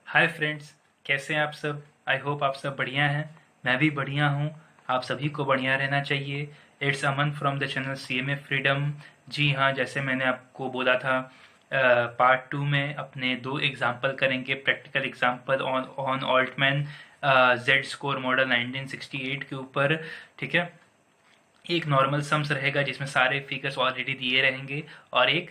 Hi friends, कैसे हैं आप सब। आई होप आप सब बढ़िया हैं। मैं भी बढ़िया हूँ। आप सभी को बढ़िया रहना चाहिए। It's Aman from the channel CMA freedom. जी हाँ, जैसे मैंने आपको बोला था, पार्ट 2 में अपने दो एग्जाम्पल करेंगे, practical example on on Altman Z score model 1968 के ऊपर। ठीक है। एक नॉर्मल सम्स रहेगा जिसमें सारे फिगर्स ऑलरेडी दिए रहेंगे, और एक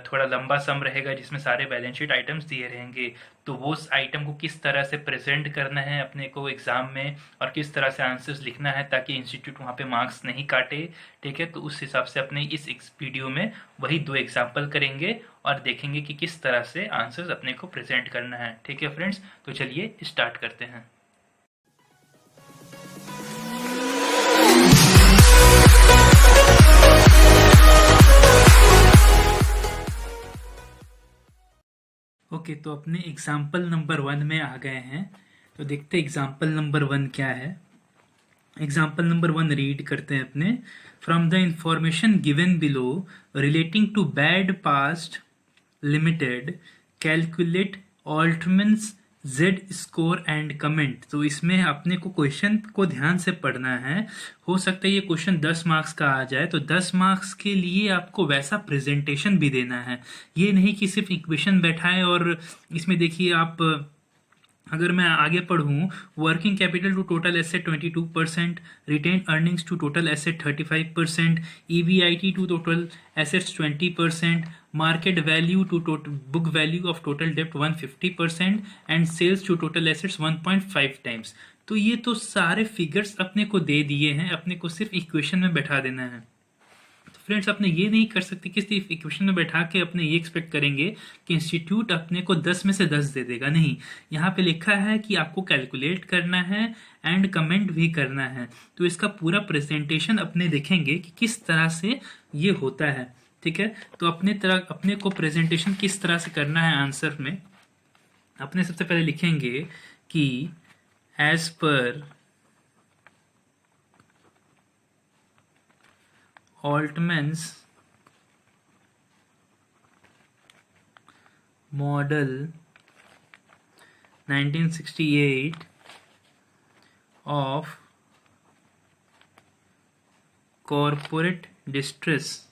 थोड़ा लंबा सम रहेगा जिसमें सारे बैलेंस शीट आइटम्स दिए रहेंगे। तो वो उस आइटम को किस तरह से प्रेजेंट करना है अपने को एग्जाम में, और किस तरह से आंसर्स लिखना है ताकि इंस्टीट्यूट वहाँ पे मार्क्स नहीं काटे। ठीक है, तो उस हिसाब से अपने इस वीडियो में वही दो एग्जाम्पल करेंगे और देखेंगे कि किस तरह से आंसर्स अपने को प्रेजेंट करना है। ठीक है फ्रेंड्स, तो चलिए स्टार्ट करते हैं। ओके, तो अपने एग्जाम्पल नंबर 1 में आ गए हैं। तो देखते हैं एग्जाम्पल नंबर 1 क्या है। एग्जाम्पल नंबर 1 रीड करते हैं अपने। From the information given below relating to bad past limited, calculate Altman's Z score and comment. तो इसमें अपने को क्वेश्चन को ध्यान से पढ़ना है। हो सकता है ये क्वेश्चन 10 मार्क्स का आ जाए, तो 10 मार्क्स के लिए आपको वैसा प्रेजेंटेशन भी देना है। ये नहीं कि सिर्फ इक्वेशन बैठाएं और इसमें देखिए आप, अगर मैं आगे पढ़ूँ, working capital to total asset 22%, retained earnings to total asset 35%, EBIT to total assets 20%, market value to total book value of total डेप्ट 150%, and sales to total assets 1.5 times. तो ये तो सारे फिगर्स अपने को दे दिए हैं, अपने को सिर्फ इक्वेशन में बैठा देना है। फ्रेंड्स, अपने ये नहीं कर सकते कि सिर्फ इक्वेशन में बैठा के अपने ये एक्सपेक्ट करेंगे कि इंस्टीट्यूट अपने को 10 में से 10 दे देगा। नहीं, यहाँ पे लिखा है कि आपको कैलकुलेट करना है एंड कमेंट भी करना है। तो इसका पूरा प्रेजेंटेशन अपने देखेंगे कि किस तरह से ये होता है। ठीक है, तो अपने को प्रेजेंटेशन किस तरह से करना है आंसर में। अपने सबसे पहले लिखेंगे कि as per Altman's model 1968 of corporate distress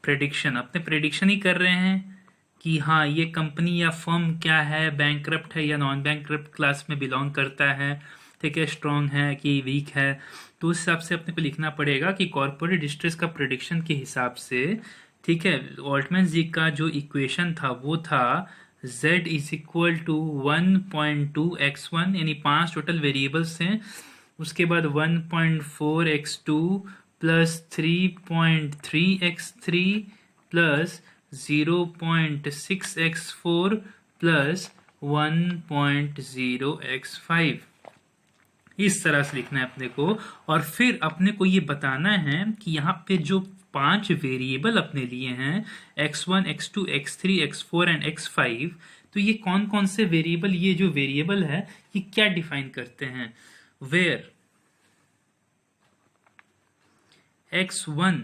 prediction. अपने प्रेडिक्शन ही कर रहे हैं कि हाँ, ये कंपनी या फर्म क्या है, बैंकरप्ट है या नॉन बैंकरप्ट क्लास में बिलोंग करता है। ठीक है, स्ट्रॉन्ग है कि वीक है। तो उस हिसाब से अपने को लिखना पड़ेगा कि कॉरपोरेट डिस्ट्रेस का प्रेडिक्शन के हिसाब से। ठीक है, ऑल्टमैन जी का जो इक्वेशन था वो था z is equal to 1.2x1, यानी 5 टोटल वेरिएबल्स हैं। उसके बाद 1.4x2 plus 3.3x3 plus 0.6x4 plus 1.0x5। इस तरह से लिखना है अपने को। और फिर अपने को ये बताना है कि यहाँ पे जो 5 वेरिएबल अपने लिए हैं, x1, x2, x3, x4 and x5, तो ये कौन कौन से वेरिएबल, ये जो वेरिएबल है ये क्या डिफाइन करते हैं। Where x1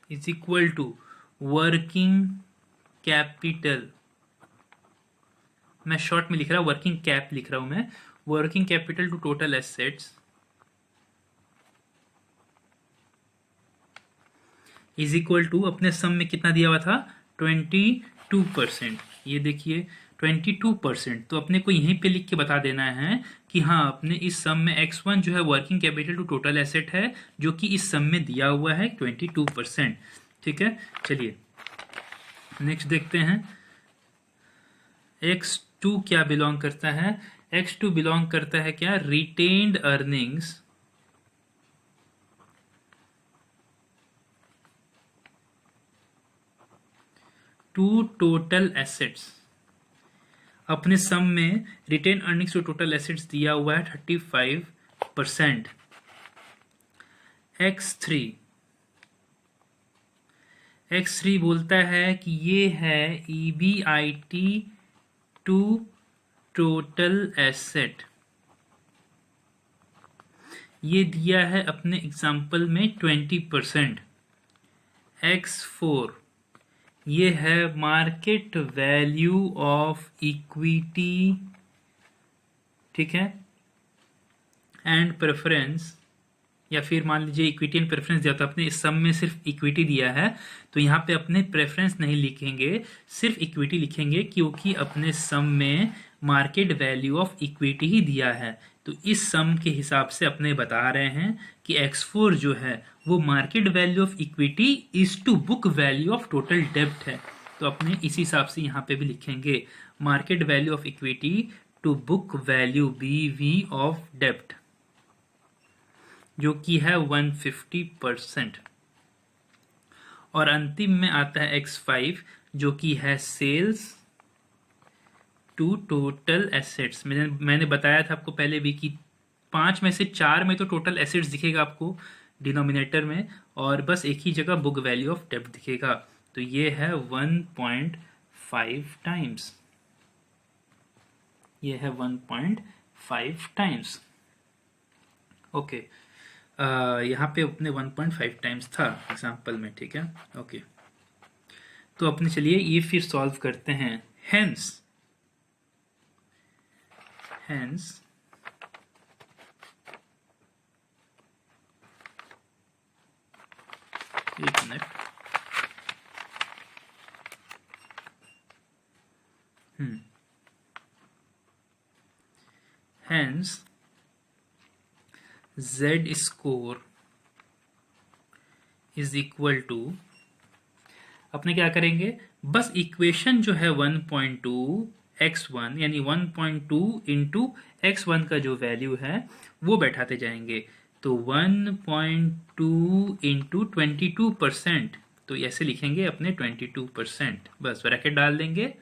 is equal to working capital, मैं शॉर्ट में लिख रहा हूं, वर्किंग कैप लिख रहा हूं मैं, working capital to total assets is equal to, अपने सम में कितना दिया हुआ था, 22%। ये देखिए 22%। तो अपने को यहीं पे लिख के बता देना है कि हाँ, अपने इस सम में x1 जो है working capital to total asset है, जो कि इस सम में दिया हुआ है 22%। ठीक है, चलिए नेक्स्ट देखते हैं। x2 क्या बिलोंग करता है। x2 बिलोंग करता है क्या, retained earnings to total assets. अपने सम में retain earnings to total assets दिया हुआ है 35%। x3 बोलता है कि ये है EBIT टू टोटल एसेट, ये दिया है अपने एग्जाम्पल में 20%। x4 ये है मार्केट वैल्यू ऑफ इक्विटी, ठीक है, एंड प्रेफरेंस, या फिर मान लीजिए इक्विटी एंड प्रेफरेंस दिया, तो अपने इस सम में सिर्फ इक्विटी दिया है, तो यहाँ पे अपने प्रेफरेंस नहीं लिखेंगे, सिर्फ इक्विटी लिखेंगे, क्योंकि अपने सम में मार्केट वैल्यू ऑफ इक्विटी ही दिया है। तो इस सम के हिसाब से अपने बता रहे हैं कि x4 जो है वो market value of equity is to book value of total डेब्ट है। तो अपने इसी हिसाब से यहाँ पे भी लिखेंगे market value of equity to book value BV of डेब्ट, जो कि है 150%। और अंतिम में आता है x5 जो कि है सेल्स टू टोटल एसेट्स। मैंने बताया था आपको पहले भी कि 5 में से 4 में तो टोटल एसेट्स दिखेगा आपको डिनोमिनेटर में, और बस एक ही जगह बुक वैल्यू ऑफ डेब्ट दिखेगा। तो ये है 1.5 टाइम्स, ये है 1.5 टाइम्स। ओके, यहाँ पे अपने 1.5 टाइम्स था एग्जाम्पल में, ठीक है। ओके, तो अपने चलिए ये फिर सॉल्व करते हैं। हेंस एक minute, hence Z score is equal to, अपने क्या करेंगे, बस इक्वेशन जो है 1.2 x1 यानी 1.2 इंटू x1 का जो वैल्यू है वो बैठाते जाएंगे। तो 1.2 इंटू 22%, तो ऐसे लिखेंगे अपने 22%, बस ब्रैकेट डाल देंगे,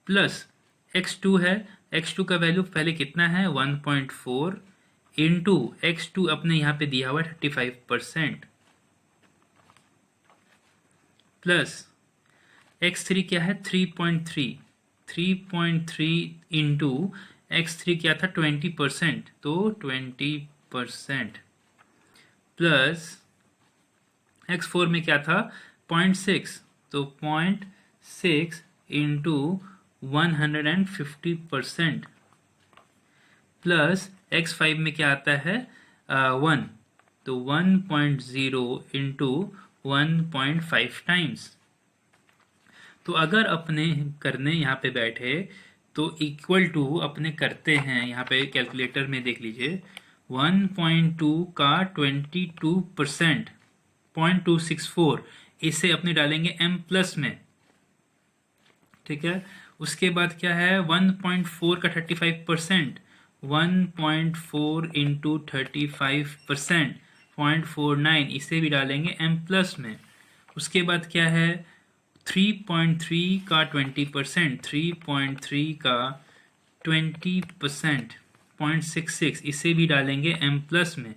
प्लस x2 है, x2 का वैल्यू पहले कितना है 1.4 इंटू x2 अपने यहाँ पे दिया हुआ 35%, प्लस x3 क्या है 3.3 इंटू x3 क्या था 20%, तो 20%, प्लस x4 में क्या था 0.6, तो 0.6 इंटू 150%, प्लस x5 में क्या आता है 1, तो 1.0 इंटू 1.5 टाइम्स। तो अगर अपने करने यहाँ पे बैठे तो इक्वल टू अपने करते हैं, यहाँ पे कैलकुलेटर में देख लीजिए, 1.2 का 22% 0.264, इसे अपने डालेंगे m प्लस में, ठीक है। उसके बाद क्या है 1.4 का 35%, 1.4 इंटू 35% 0.49, इसे भी डालेंगे m प्लस में। उसके बाद क्या है 3.3 का 20%, 3.3 का 20% 0.66, इसे भी डालेंगे m प्लस में।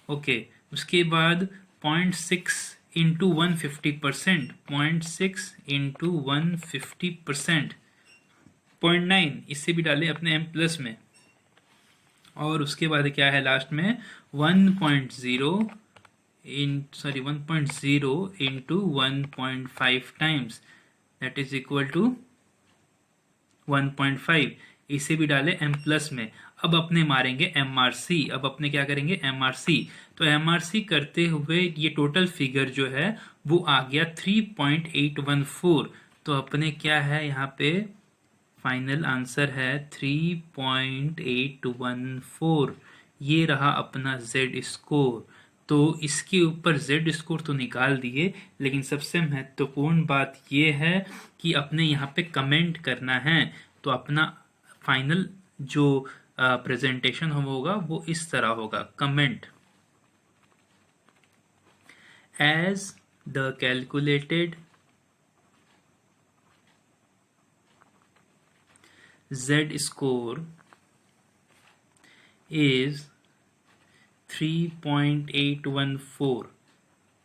ओके, उसके बाद 0.6 इंटू 150%, 0.6 इंटू 150%, 0.9, इसे भी डालें अपने m प्लस में। और उसके बाद क्या है लास्ट में 1.0 into 1.5 times, that is equal to 1.5, इसे भी डालें m प्लस में। अब अपने मारेंगे MRC, अब अपने क्या करेंगे MRC, तो MRC करते हुए ये टोटल फिगर जो है वो आ गया 3.814, तो अपने क्या है यहाँ पे फाइनल आंसर है 3.814, ये रहा अपना Z स्कोर। तो इसके ऊपर Z स्कोर तो निकाल दिए, लेकिन सबसे महत्वपूर्ण बात ये है कि अपने यहाँ पे कमेंट करना है। तो अपना फाइनल जो प्रेजेंटेशन होगा वो इस तरह होगा, comment as the calculated Z score is 3.814,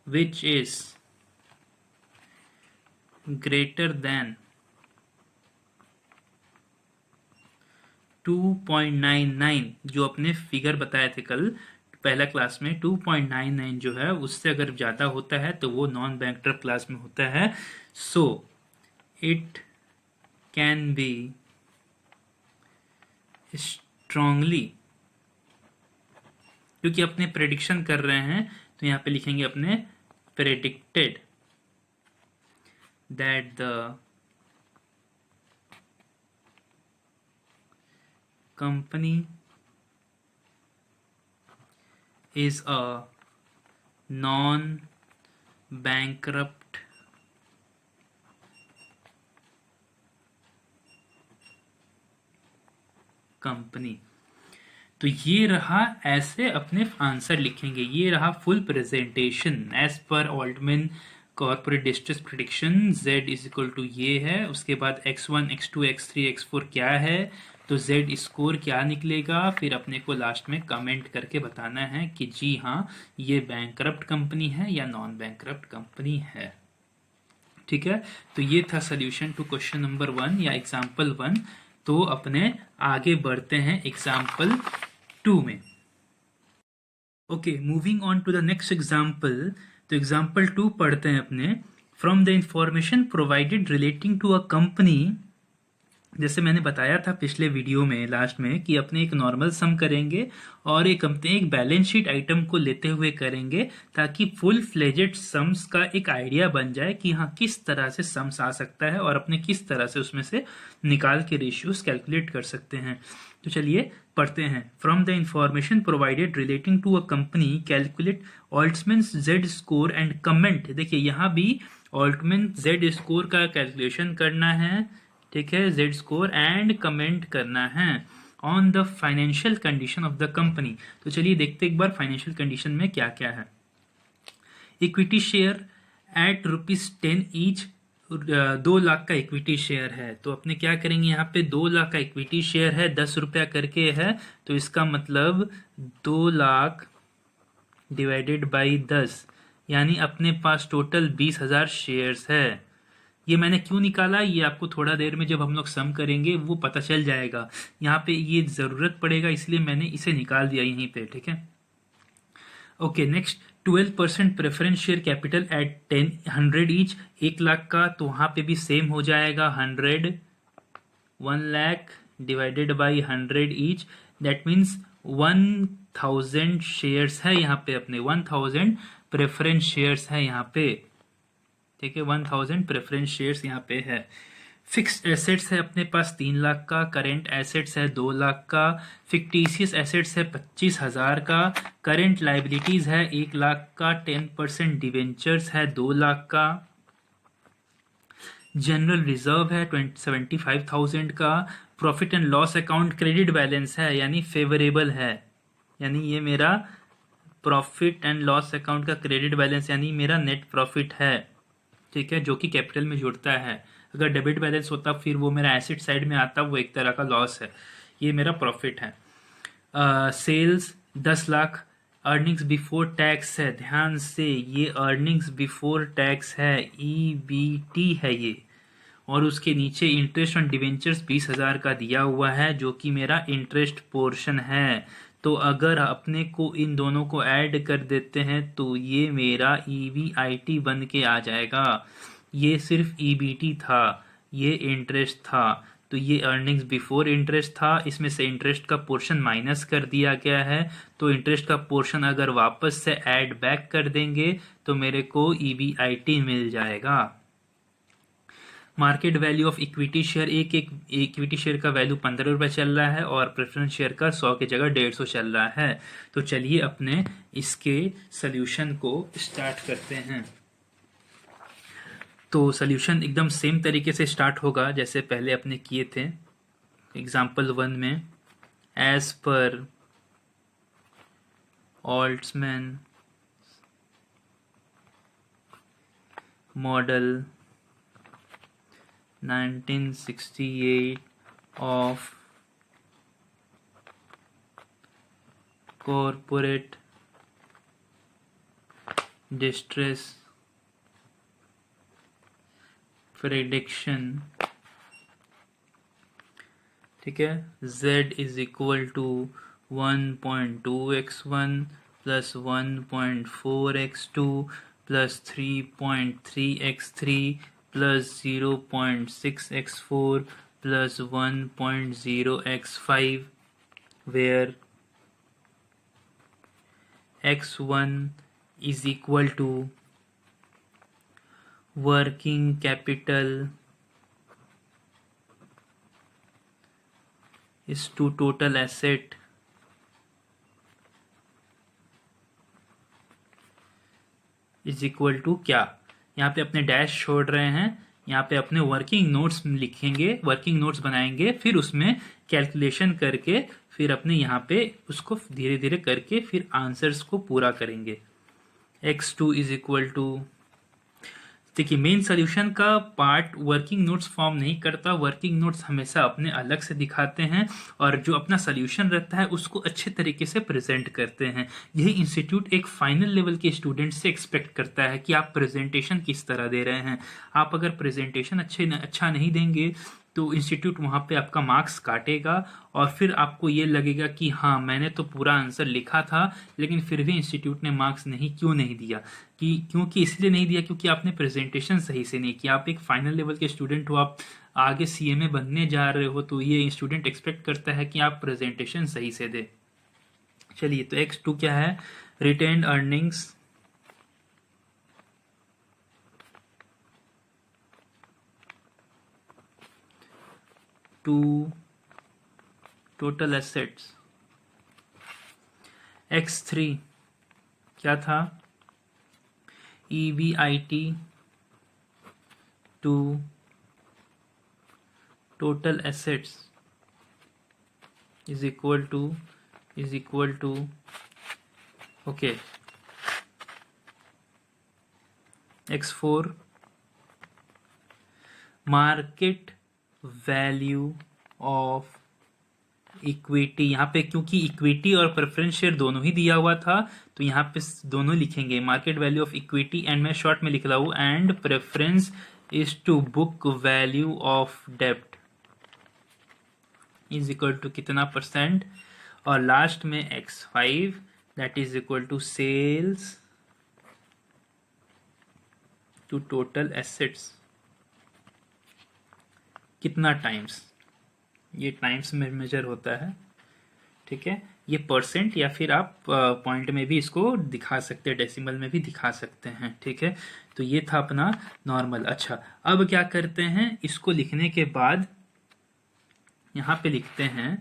which is greater than 2.99, जो अपने फिगर बताए थे कल पहला क्लास में 2.99 जो है उससे अगर ज़्यादा होता है तो वो नॉन बैंकरप्ट क्लास में होता है. So it can be strongly, क्योंकि अपने प्रेडिक्शन कर रहे हैं तो यहाँ पे लिखेंगे अपने predicted that the company is a non-bankrupt company. तो ये रहा, ऐसे अपने आंसर लिखेंगे. ये रहा full presentation as per Altman corporate distress prediction. Z is equal to ये है, उसके बाद x1 x2 x3 x4 क्या है, तो Z स्कोर क्या निकलेगा, फिर अपने को लास्ट में कमेंट करके बताना है कि जी हाँ ये बैंकरप्ट कंपनी है या नॉन बैंकरप्ट कंपनी है. ठीक है, तो ये था सोल्यूशन टू क्वेश्चन नंबर 1 या एग्जाम्पल 1. तो अपने आगे बढ़ते हैं एग्जाम्पल 2 में. Okay, moving on to the next example. तो एग्जाम्पल 2 पढ़ते हैं अपने. From the information provided relating to a company, जैसे मैंने बताया था पिछले वीडियो में लास्ट में कि अपने एक नॉर्मल सम करेंगे और एक अपने एक बैलेंस शीट आइटम को लेते हुए करेंगे ताकि फुल फ्लेजेड सम्स का एक आइडिया बन जाए कि हाँ किस तरह से सम्स आ सकता है और अपने किस तरह से उसमें से निकाल के रेशियोज कैलकुलेट कर सकते हैं. तो चलिए पढ़ते हैं. From the information provided relating to a company calculate Altman's Z score and comment. देखिए यहाँ भी ऑल्टमैन जेड स्कोर का कैलकुलेशन करना है, ठीक है, जेड स्कोर एंड कमेंट करना है on the financial condition of the company. तो चलिए देखते एक बार फाइनेंशियल कंडीशन में क्या क्या है. Equity share eight ₹10 each, 2 lakh का इक्विटी शेयर है. तो अपने क्या करेंगे, यहाँ पे 2 लाख का इक्विटी शेयर है, 10 रुपया करके है, तो इसका मतलब 2 लाख डिवाइडेड बाई 10, यानी अपने पास टोटल 20,000 शेयर्स है. ये मैंने क्यों निकाला ये आपको थोड़ा देर में जब हम लोग सम करेंगे वो पता चल जाएगा. यहाँ पे ये ज़रूरत पड़ेगा इसलिए मैंने इसे निकाल दिया यहीं पे. ठीक है, okay. Next 12% preference share capital eight 100 each, 1 lakh का, तो वहाँ पे भी सेम हो जाएगा 100, 1 lakh divided by 100 each, that means 1000 shares है यहाँ पे, अपने 1000 प्रेफरेंस शेयर्स है यहाँ पे. ठीक है, 1000 प्रेफरेंस शेयर्स यहाँ पे है. फिक्स्ड एसेट्स है अपने पास 3 लाख का, करेंट एसेट्स है 2 लाख का, फिक्टिशियस एसेट्स है 25,000 का, करेंट लाइबिलिटीज है 1 लाख का, 10% डिवेंचर्स है 2 लाख का, जनरल रिजर्व है 75,000 का, profit and loss account credit balance है यानी फेवरेबल है, यानी ये मेरा प्रॉफिट एंड लॉस अकाउंट का क्रेडिट बैलेंस यानी मेरा नेट प्रॉफिट है. ठीक है, जो कि कैपिटल में जुड़ता है. अगर डेबिट बैलेंस होता फिर वो मेरा एसेट साइड में आता, वो एक तरह का लॉस है. ये मेरा प्रॉफिट है. Sales 10 lakh, earnings before tax है, ध्यान से ये अर्निंग्स बिफोर टैक्स है, EBT है ये, और उसके नीचे इंटरेस्ट ऑन डिवेंचर्स 20,000 का दिया हुआ है जो कि मेरा इंटरेस्ट पोर्शन है. तो अगर अपने को इन दोनों को ऐड कर देते हैं तो ये मेरा EBIT बन के आ जाएगा. ये सिर्फ EBT था, ये इंटरेस्ट था, तो ये अर्निंग्स बिफोर इंटरेस्ट था, इसमें से इंटरेस्ट का पोर्शन माइनस कर दिया गया है. तो इंटरेस्ट का पोर्शन अगर वापस से ऐड बैक कर देंगे तो मेरे को EBIT मिल जाएगा. Market value of equity share, एक इक्विटी शेयर का वैल्यू 15 रुपये चल रहा है और प्रेफरेंस शेयर का 100 की जगह 150 चल रहा है. तो चलिए अपने इसके सोल्यूशन को स्टार्ट करते हैं. तो सोल्यूशन एकदम सेम तरीके से स्टार्ट होगा जैसे पहले अपने किए थे एग्जाम्पल 1 में. As per Altman's model 1968 of corporate distress prediction. ठीक है, Z is equal to 1.2x1 plus 1.4x2 plus 3.3x3 plus 0.6x4 plus 1.0x5, where x1 is equal to working capital is to total asset is equal to क्या। यहाँ पे अपने dash छोड़ रहे हैं, यहाँ पे अपने वर्किंग नोट्स लिखेंगे, वर्किंग नोट्स बनाएंगे, फिर उसमें कैलकुलेशन करके फिर अपने यहाँ पे उसको धीरे धीरे करके फिर आंसर्स को पूरा करेंगे। x2 इज इक्वल टू, देखिए मेन सोल्यूशन का पार्ट वर्किंग नोट्स फॉर्म नहीं करता, वर्किंग नोट्स हमेशा अपने अलग से दिखाते हैं और जो अपना सोल्यूशन रहता है उसको अच्छे तरीके से प्रेजेंट करते हैं। यही इंस्टीट्यूट एक फाइनल लेवल के स्टूडेंट से एक्सपेक्ट करता है कि आप प्रेजेंटेशन किस तरह दे रहे हैं। आप अगर प्रेजेंटेशन अच्छा नहीं देंगे तो इंस्टीट्यूट वहाँ पे आपका मार्क्स काटेगा और फिर आपको ये लगेगा कि हाँ मैंने तो पूरा आंसर लिखा था लेकिन फिर भी इंस्टीट्यूट ने मार्क्स क्यों नहीं दिया, क्योंकि इसलिए नहीं दिया क्योंकि आपने प्रेजेंटेशन सही से नहीं किया। आप एक फाइनल लेवल के स्टूडेंट हो, आप आगे सीएमए बनने जा रहे हो, तो ये स्टूडेंट एक्सपेक्ट करता है कि आप प्रेजेंटेशन सही से दे। चलिए तो x2 क्या है, retained earnings to total assets. x3 क्या था, EBIT to total assets is equal to okay x4 market value of equity. यहाँ पे क्योंकि इक्विटी और प्रेफरेंस शेयर दोनों ही दिया हुआ था तो यहाँ पे दोनों लिखेंगे, market value of equity and मैं शॉर्ट में लिख रहा हूँ and preference is to book value of डेब्ट इज इक्वल टू कितना परसेंट, और लास्ट में x5 that is equal to sales to total assets कितना टाइम्स, ये टाइम्स में मेजर होता है। ठीक है, ये परसेंट या फिर आप पॉइंट में भी इसको दिखा सकते हैं, डेसिमल में भी दिखा सकते हैं। ठीक है, तो ये था अपना नॉर्मल। अच्छा अब क्या करते हैं, इसको लिखने के बाद यहाँ पे लिखते हैं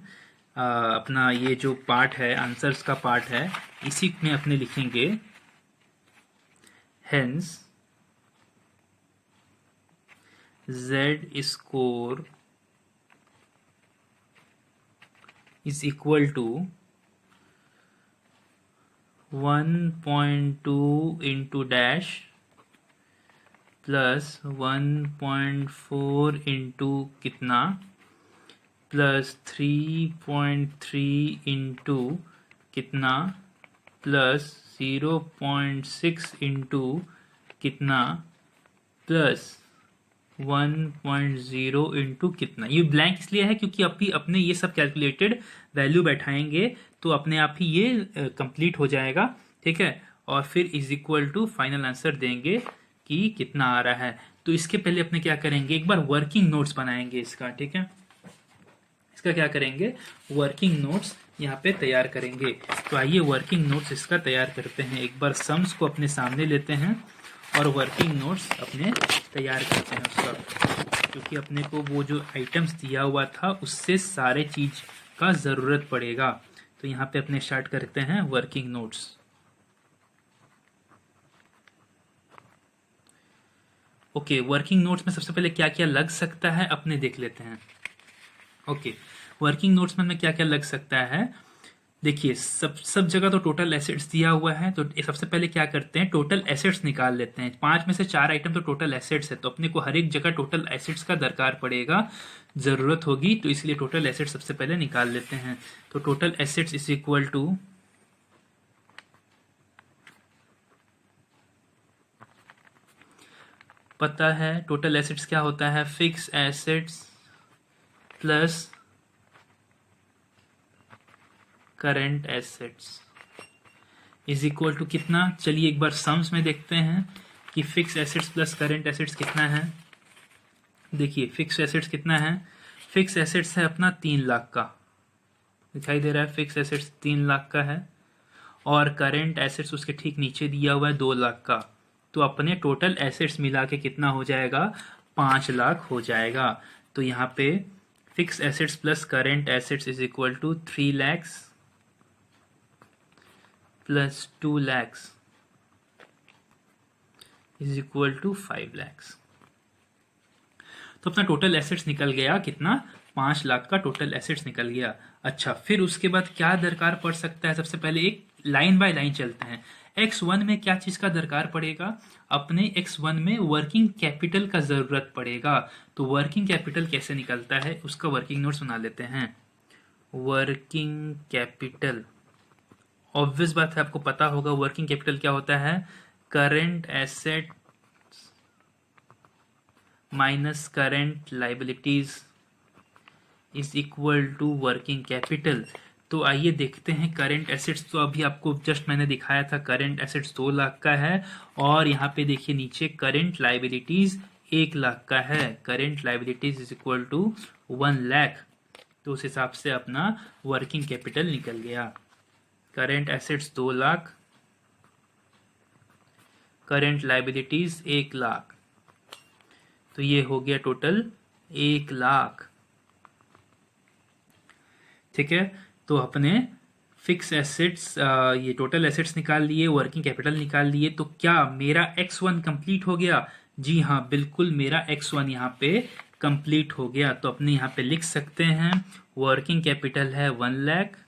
अपना ये जो पार्ट है आंसर्स का पार्ट है, इसी में अपने लिखेंगे hence Z score is equal to 1.2 into dash plus 1.4 into कितना plus 3.3 into कितना plus 0.6 into कितना plus 1.0 इंटू कितना। ये ब्लैंक इसलिए है क्योंकि अभी अपने ये सब कैलकुलेटेड वैल्यू बैठाएंगे तो अपने आप ही ये कंप्लीट हो जाएगा। ठीक है, और फिर is equal to final answer देंगे कि कितना आ रहा है। तो इसके पहले अपने क्या करेंगे, एक बार वर्किंग नोट्स बनाएंगे इसका। ठीक है, इसका क्या करेंगे, वर्किंग नोट्स यहाँ पे तैयार करेंगे। तो आइए वर्किंग नोट्स इसका तैयार करते हैं। एक बार सम्स को अपने सामने लेते हैं और वर्किंग नोट्स अपने तैयार करते हैं उसका, क्योंकि अपने को वो जो आइटम्स दिया हुआ था उससे सारे चीज का जरूरत पड़ेगा। तो यहाँ पे अपने स्टार्ट करते हैं working notes. Okay, working notes में सबसे पहले क्या क्या लग सकता है अपने देख लेते हैं। ओके, वर्किंग नोट्स में क्या क्या लग सकता है, देखिए सब जगह तो टोटल एसेट्स दिया हुआ है। तो सबसे पहले क्या करते हैं, टोटल एसेट्स निकाल लेते हैं। 5 में से 4 आइटम तो टोटल एसेट्स है, तो अपने को हर एक जगह टोटल एसेट्स का दरकार पड़ेगा, जरूरत होगी, तो इसलिए टोटल एसेट्स सबसे पहले निकाल लेते हैं। तो total assets is equal to पता है टोटल एसेट्स क्या होता है, fix assets plus current assets is equal to कितना, चलिए एक बार सम्स में देखते हैं कि fix assets plus current assets कितना है। देखिए फिक्स एसेट्स कितना है, फिक्स एसेट्स है अपना 3 लाख का, दिखाई दे रहा है, फिक्स एसेट्स 3 लाख का है, और करेंट एसेट्स उसके ठीक नीचे दिया हुआ है 2 लाख का। तो अपने टोटल एसेट्स मिला के कितना हो जाएगा, 5 लाख हो जाएगा। तो यहाँ पे fix assets plus current assets is equal to 3 lakhs plus 2 lakhs is equal to 5 lakhs। तो अपना टोटल एसेट्स निकल गया कितना, 5 लाख का टोटल एसेट्स निकल गया। अच्छा, फिर उसके बाद क्या दरकार पड़ सकता है, सबसे पहले एक लाइन बाय लाइन चलते हैं। X1 में क्या चीज का दरकार पड़ेगा, अपने X1 में वर्किंग कैपिटल का जरूरत पड़ेगा। तो वर्किंग कैपिटल कैसे निकलता है उसका वर्किंग नोट्स बना लेते हैं। वर्किंग कैपिटल, ऑब्वियस बात है आपको पता होगा वर्किंग कैपिटल क्या होता है, current asset minus current liabilities is equal to working capital. तो आइए देखते हैं करेंट एसेट्स, तो अभी आपको जस्ट मैंने दिखाया था करेंट एसेट्स 2 लाख का है, और यहाँ पे देखिए नीचे करेंट लाइबिलिटीज 1 लाख का है। Current liabilities is equal to 1 lakh. तो उस हिसाब से अपना वर्किंग कैपिटल निकल गया। Current assets 2 lakh, current liabilities 1 lakh, तो ये हो गया टोटल 1 लाख। ठीक है, तो अपने फिक्स एसेट्स, ये टोटल एसेट्स निकाल लिए, वर्किंग कैपिटल निकाल लिए। तो क्या मेरा X1 कंप्लीट हो गया, जी हाँ बिल्कुल मेरा X1 यहाँ पे कंप्लीट हो गया। तो अपने यहाँ पे लिख सकते हैं वर्किंग कैपिटल है 1 लाख,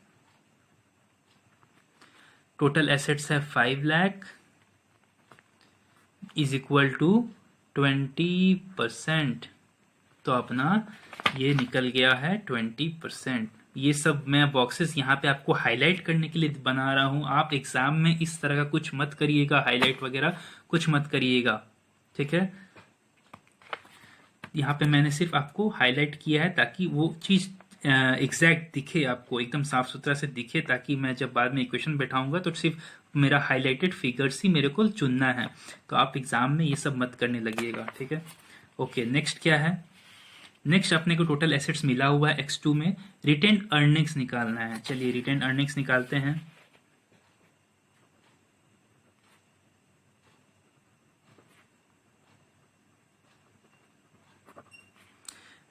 टोटल एसेट्स है 5 लाख इज इक्वल टू 20%। तो अपना ये निकल गया है 20%। ये सब मैं बॉक्सेस यहाँ पे आपको हाईलाइट करने के लिए बना रहा हूँ। आप एग्जाम में इस तरह का कुछ मत करिएगा, हाईलाइट वगैरह कुछ मत करिएगा, ठीक है। यहाँ पे मैंने सिर्फ आपको हाईलाइट किया है ताकि वो चीज़ एग्जैक्ट दिखे, आपको एकदम साफ सुथरा से दिखे, ताकि मैं जब बाद में इक्वेशन बैठाऊंगा तो सिर्फ मेरा हाईलाइटेड फिगर्स ही मेरे को चुनना है। तो आप एग्जाम में ये सब मत करने लगिएगा, ठीक है। ओके, नेक्स्ट क्या है, नेक्स्ट अपने को टोटल एसेट्स मिला हुआ है X2 में, रिटेन अर्निंग्स निकालना है। चलिए रिटेन अर्निंग्स निकालते हैं।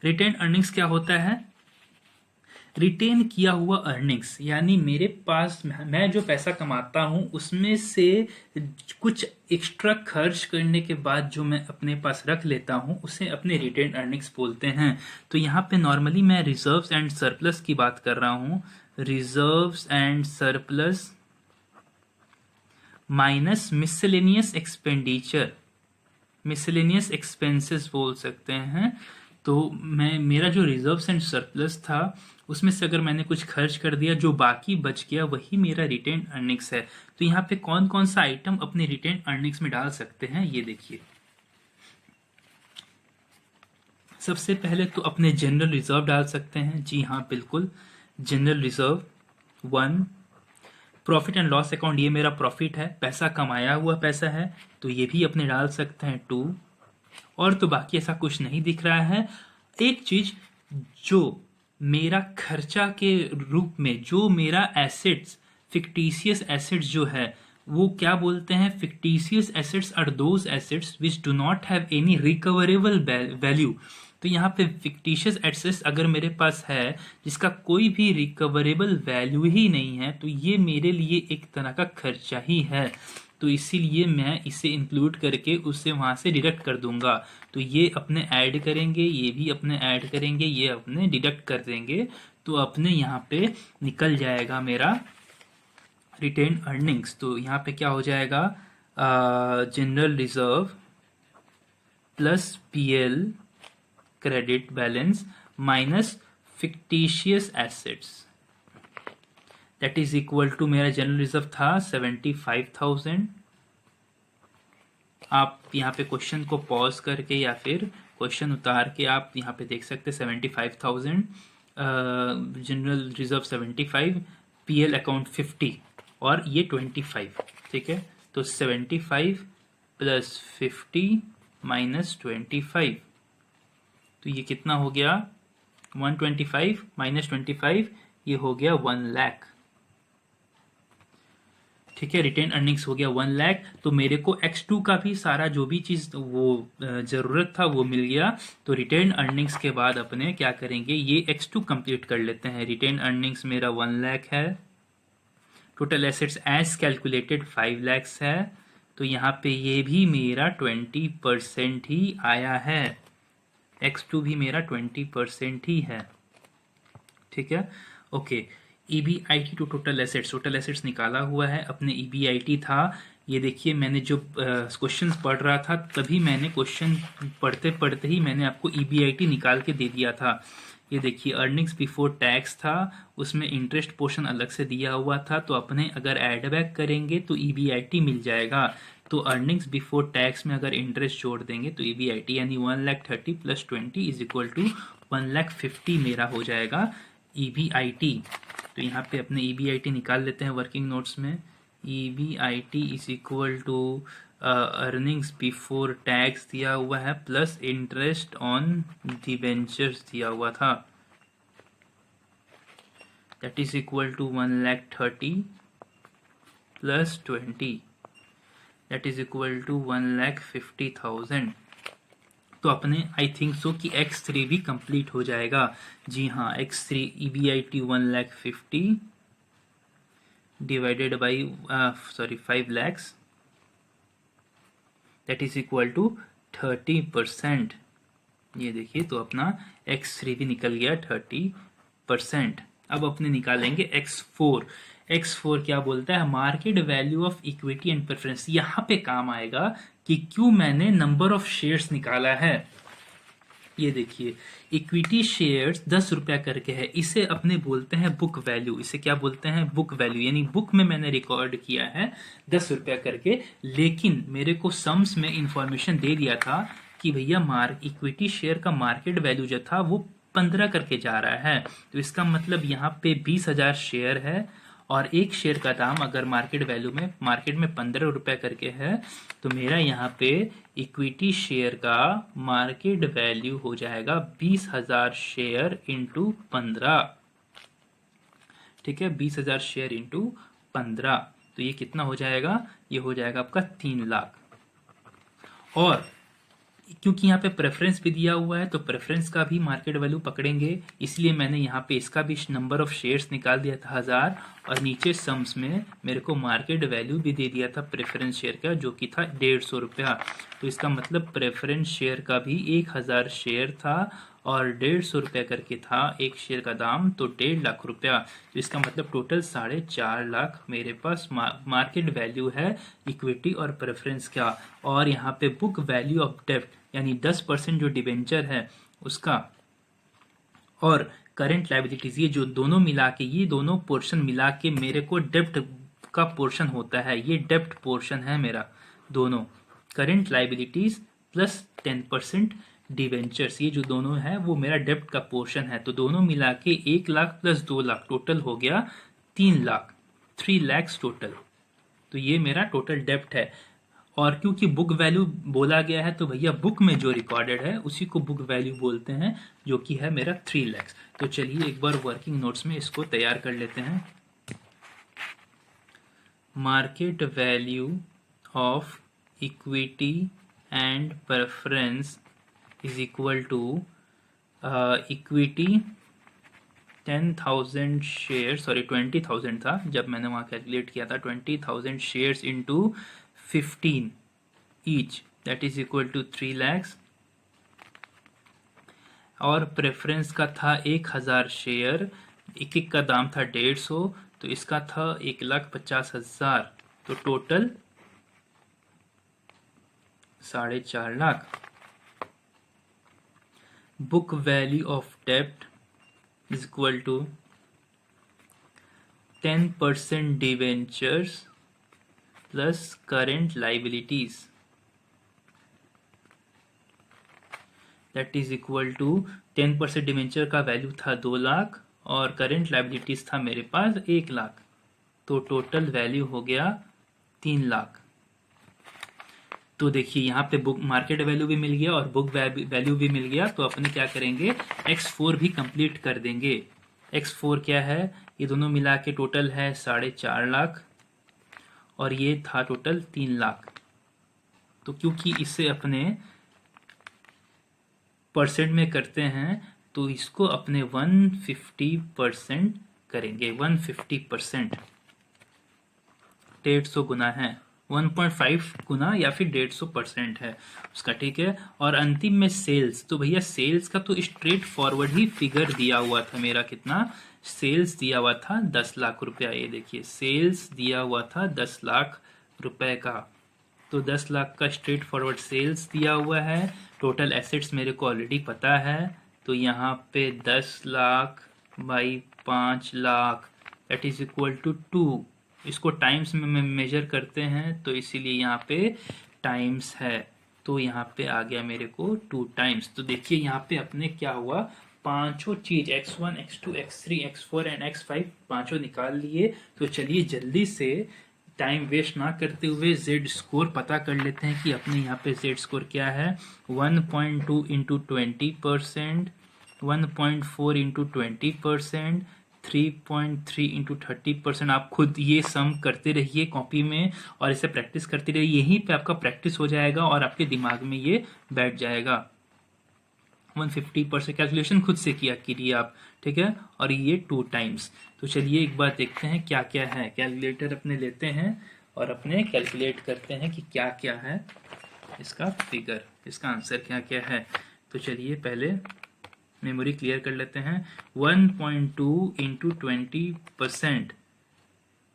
रिटेन अर्निंग्स क्या होता है, रिटेन किया हुआ अर्निंग्स, यानी मेरे पास मैं जो पैसा कमाता हूं उसमें से कुछ एक्स्ट्रा खर्च करने के बाद जो मैं अपने पास रख लेता हूं उसे अपने रिटेन अर्निंग्स बोलते हैं। तो यहाँ पे नॉर्मली मैं रिजर्व्स एंड सरप्लस की बात कर रहा हूं, reserves and surplus minus miscellaneous expenditure, miscellaneous expenses बोल सकते हैं। तो मैं मेरा जो रिजर्व्स एंड सरप्लस था उसमें से अगर मैंने कुछ खर्च कर दिया, जो बाकी बच गया वही मेरा रिटेन अर्निंग्स है। तो यहाँ पे कौन कौन सा आइटम अपने रिटेन अर्निंग्स में डाल सकते हैं ये देखिए। सबसे पहले तो अपने जनरल रिजर्व डाल सकते हैं, जी हाँ बिल्कुल, general reserve 1। Profit and loss account, ये मेरा प्रॉफिट है, पैसा कमाया हुआ पैसा है, तो ये भी अपने डाल सकते हैं 2। और तो बाकी ऐसा कुछ नहीं दिख रहा है। एक चीज जो मेरा खर्चा के रूप में, जो मेरा एसेट्स, फिक्टिशियस एसेट्स जो है वो क्या बोलते हैं, fictitious assets are those assets which do not have any recoverable value. तो यहाँ पे फिक्टिशियस एसेट्स अगर मेरे पास है जिसका कोई भी रिकवरेबल वैल्यू ही नहीं है तो ये मेरे लिए एक तरह का खर्चा ही है। तो इसीलिए मैं इसे इंक्लूड करके उससे वहाँ से डिडक्ट कर दूंगा। तो ये अपने ऐड करेंगे, ये भी अपने ऐड करेंगे, ये अपने डिडक्ट कर देंगे। तो अपने यहाँ पे निकल जाएगा मेरा रिटेन अर्निंग्स। तो यहाँ पे क्या हो जाएगा, general reserve plus PL credit balance minus fictitious assets, that is equal to, मेरा जनरल रिजर्व था 75,000। आप यहाँ पे क्वेश्चन को पॉज करके या फिर क्वेश्चन उतार के आप यहाँ पे देख सकते हैं 75,000, जनरल रिजर्व 75, PL अकाउंट 50। और ये 25, ठीक है। तो 75 प्लस 50 माइनस 25, तो ये कितना हो गया, 125 माइनस 25, ये हो गया 1 लाख, ठीक है। रिटेन अर्निंग्स हो गया 1 लाख। तो मेरे को X2 का भी सारा जो भी चीज वो जरूरत था वो मिल गया। तो रिटेन अर्निंग्स के बाद अपने क्या करेंगे, ये X2 कंप्लीट कर लेते हैं। रिटेन अर्निंग्स मेरा 1 लाख है, total assets as calculated 5 lakhs है। तो यहाँ पे ये भी मेरा 20% ही आया है, X2 भी मेरा 20% ही है, ठीक है। Okay, EBIT to total assets निकाला हुआ है अपने। EBIT था, ये देखिए मैंने जो क्वेश्चन पढ़ रहा था तभी मैंने क्वेश्चन पढ़ते पढ़ते ही मैंने आपको EBIT निकाल के दे दिया था। ये देखिए अर्निंग्स बिफोर टैक्स था, उसमें इंटरेस्ट पोर्शन अलग से दिया हुआ था, तो अपने अगर एड बैक करेंगे तो EBIT मिल जाएगा। तो अर्निंग्स बिफोर टैक्स में अगर इंटरेस्ट जोड़ देंगे तो EBIT यानी 1,30,000 प्लस 20 इज इक्वल टू 1,50,000 मेरा हो जाएगा EBIT। तो यहाँ पे अपने EBIT निकाल लेते हैं वर्किंग नोट्स में। EBIT is equal to earnings before tax दिया हुआ है प्लस इंटरेस्ट ऑन डिबेंचर्स दिया हुआ था, that is equal to 1,30,000 plus 20, that is equal to 1,50,000। तो अपने आई थिंक सो कि X3 भी कंप्लीट हो जाएगा। जी हाँ, X3 EBIT 1,50,000 divided by 5 lakhs, that is equal to 30%। ये देखिए तो अपना X3 भी निकल गया 30%। अब अपने निकालेंगे X4। X4 क्या बोलता है, market value of equity and preference. यहाँ पे काम आएगा कि क्यों मैंने नंबर ऑफ शेयर्स निकाला है। ये देखिए इक्विटी शेयर्स 10 रुपया करके है, इसे अपने बोलते हैं बुक वैल्यू। इसे क्या बोलते हैं, बुक वैल्यू, यानी बुक में मैंने रिकॉर्ड किया है 10 रुपया करके। लेकिन मेरे को सम्स में इंफॉर्मेशन दे दिया था कि भैया इक्विटी शेयर का मार्केट वैल्यू जो था वो 15 करके जा रहा है। तो इसका मतलब यहाँ पे 20,000 शेयर है और एक शेयर का दाम अगर मार्केट में 15 रुपए करके है, तो मेरा यहाँ पे इक्विटी शेयर का मार्केट वैल्यू हो जाएगा 20,000 शेयर इंटू 15, ठीक है। 20,000 शेयर इंटू 15, तो ये कितना हो जाएगा, ये हो जाएगा आपका 3 लाख। और क्योंकि यहाँ पे प्रेफरेंस भी दिया हुआ है तो प्रेफरेंस का भी मार्केट वैल्यू पकड़ेंगे, इसलिए मैंने यहाँ पे इसका भी नंबर ऑफ शेयर्स निकाल दिया था 1000, और नीचे सम्स में मेरे को मार्केट वैल्यू भी दे दिया था प्रेफरेंस शेयर का, जो कि था 150 रुपया। तो इसका मतलब प्रेफरेंस शेयर का भी 1000 शेयर था और 150 रुपया करके था एक शेयर का दाम, तो 1.5 लाख रुपया। तो इसका मतलब टोटल 4.5 लाख मेरे पास मार्केट वैल्यू है इक्विटी और प्रेफरेंस का। और यहाँ पे बुक वैल्यू ऑफ डेब्ट यानी 10% जो डिबेंचर है उसका, और करंट लायबिलिटीज, ये जो दोनों मिला के, ये दोनों पोर्शन मिला के मेरे को डेब्ट का पोर्शन होता है। ये डेब्ट पोर्शन है मेरा, दोनों करंट लायबिलिटीज प्लस 10% डिवेंचर्स, ये जो दोनों है वो मेरा डेब्ट का पोर्शन है। तो दोनों मिला के 1 लाख प्लस 2 लाख टोटल हो गया 3 लाख, 3 लैक्स टोटल। तो ये मेरा टोटल डेब्ट है। और क्योंकि बुक वैल्यू बोला गया है तो भैया बुक में जो रिकॉर्डेड है उसी को बुक वैल्यू बोलते हैं, जो कि है मेरा 3 लैक्स। तो चलिए एक बार वर्किंग नोट्स में इसको तैयार कर लेते हैं। Market value of equity and preference is equal to equity 10,000 share, sorry 20,000 था जब मैंने वहां कैलकुलेट किया था, 20,000 shares into 15 each, that is equal to 3 lakhs. और प्रेफरेंस का था 1,000 शेयर, एक एक का दाम था 150, तो इसका था 1,50,000, तो total 4.5 lakh. Book value of डेब्ट is equal to 10% debentures plus current liabilities, that is equal to 10% debenture का वैल्यू था 2 लाख और करंट लाइबिलिटीज था मेरे पास 1 लाख। तो टोटल वैल्यू हो गया 3 लाख। तो देखिए यहाँ पे बुक मार्केट वैल्यू भी मिल गया और बुक वैल्यू भी मिल गया। तो अपने क्या करेंगे, X4 भी कंप्लीट कर देंगे। X4 क्या है, ये दोनों मिला के टोटल है 4.5 लाख और ये था टोटल 3 लाख। तो क्योंकि इसे अपने परसेंट में करते हैं तो इसको अपने 150% करेंगे। 150% 150 गुना है, 1.5 गुना या फिर 150% है उसका, ठीक है। और अंतिम में सेल्स, तो भैया सेल्स का तो स्ट्रेट फॉरवर्ड ही फिगर दिया हुआ था मेरा। कितना सेल्स दिया हुआ था, 10 लाख रुपया। ये देखिए सेल्स दिया हुआ था 10 लाख रुपए का। तो 10 लाख का स्ट्रेट फॉरवर्ड सेल्स दिया हुआ है। टोटल एसेट्स मेरे को ऑलरेडी पता है, तो यहाँ पे 10 lakh by 5 lakh that is equal to 2। इसको टाइम्स में मेजर करते हैं तो इसीलिए यहाँ पे टाइम्स है। तो यहाँ पे आ गया मेरे को 2 टाइम्स। तो देखिए यहाँ पे अपने क्या हुआ, पांचों चीज x1 x2 x3 x4 and x5 पांचों निकाल लिए। तो चलिए जल्दी से टाइम वेस्ट ना करते हुए z स्कोर पता कर लेते हैं कि अपने यहाँ पे z स्कोर क्या है। 1.2 इंटू 20%, 1.4 इंटू 20%, 3.3 इंटू 30%। आप खुद ये सम करते रहिए कॉपी में और इसे प्रैक्टिस करते रहिए। यहीं पे आपका प्रैक्टिस हो जाएगा और आपके दिमाग में ये बैठ जाएगा। 150% कैलकुलेशन खुद से किया कीजिए आप, ठीक है। और ये 2 टाइम्स। तो चलिए एक बार देखते हैं क्या क्या है। कैलकुलेटर अपने लेते हैं और अपने कैलकुलेट करते हैं कि क्या क्या है इसका फिगर, इसका आंसर क्या क्या है। तो चलिए पहले मेमोरी क्लियर कर लेते हैं। 1.2 इंटू 20%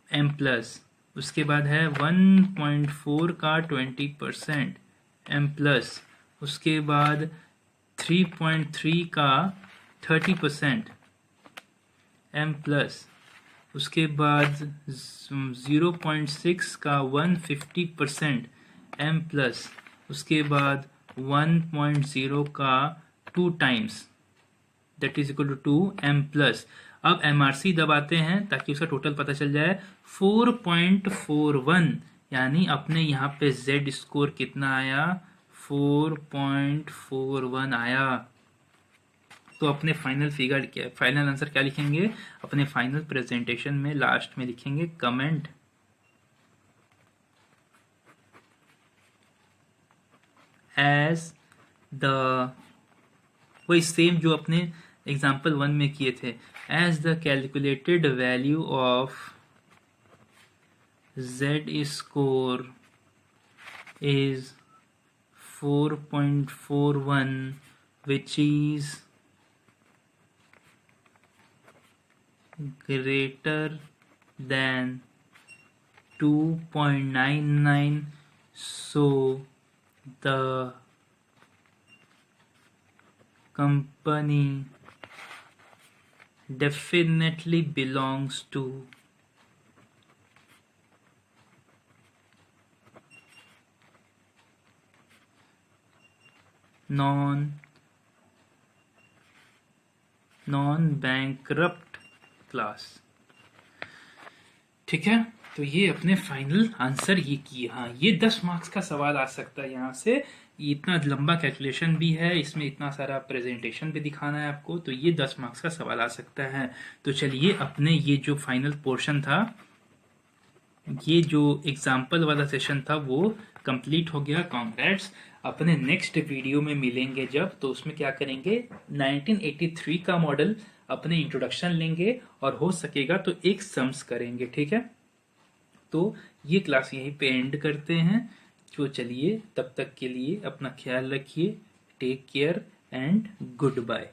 एम प्लस, उसके बाद है 1.4 का 20% एम प्लस, उसके बाद 3.3 का 30% एम प्लस, उसके बाद 0.6 का 150% एम प्लस, उसके बाद 1.0 का 2 times that is equal to 2 M plus. अब एमआरसी दबाते हैं ताकि उसका टोटल पता चल जाए। 4.41 यानी अपने यहाँ पे जेड स्कोर कितना आया, 4.41 आया। तो अपने फाइनल फिगर क्या, फाइनल आंसर क्या लिखेंगे, अपने फाइनल प्रेजेंटेशन में लास्ट में लिखेंगे कमेंट एज द, वही सेम जो अपने एग्जाम्पल 1 में किए थे, as the calculated value of Z score is 4.41 which is greater than 2.99, so the company definitely belongs to non bankrupt class, ठीक है। तो ये अपने फाइनल आंसर ये किए। हाँ, ये 10 मार्क्स का सवाल आ सकता है यहाँ से। ये इतना लंबा कैलकुलेशन भी है, इसमें इतना सारा प्रेजेंटेशन भी दिखाना है आपको, तो ये 10 मार्क्स का सवाल आ सकता है। तो चलिए अपने ये जो फाइनल पोर्शन था, ये जो एग्जाम्पल वाला सेशन था वो कंप्लीट हो गया। कांग्रेट्स। अपने नेक्स्ट वीडियो में मिलेंगे जब, तो उसमें क्या करेंगे, 1983 का मॉडल अपने इंट्रोडक्शन लेंगे और हो सकेगा तो एक सम्स करेंगे, ठीक है। तो ये क्लास यहीं पे एंड करते हैं। तो चलिए तब तक के लिए अपना ख्याल रखिए। Take care and good bye.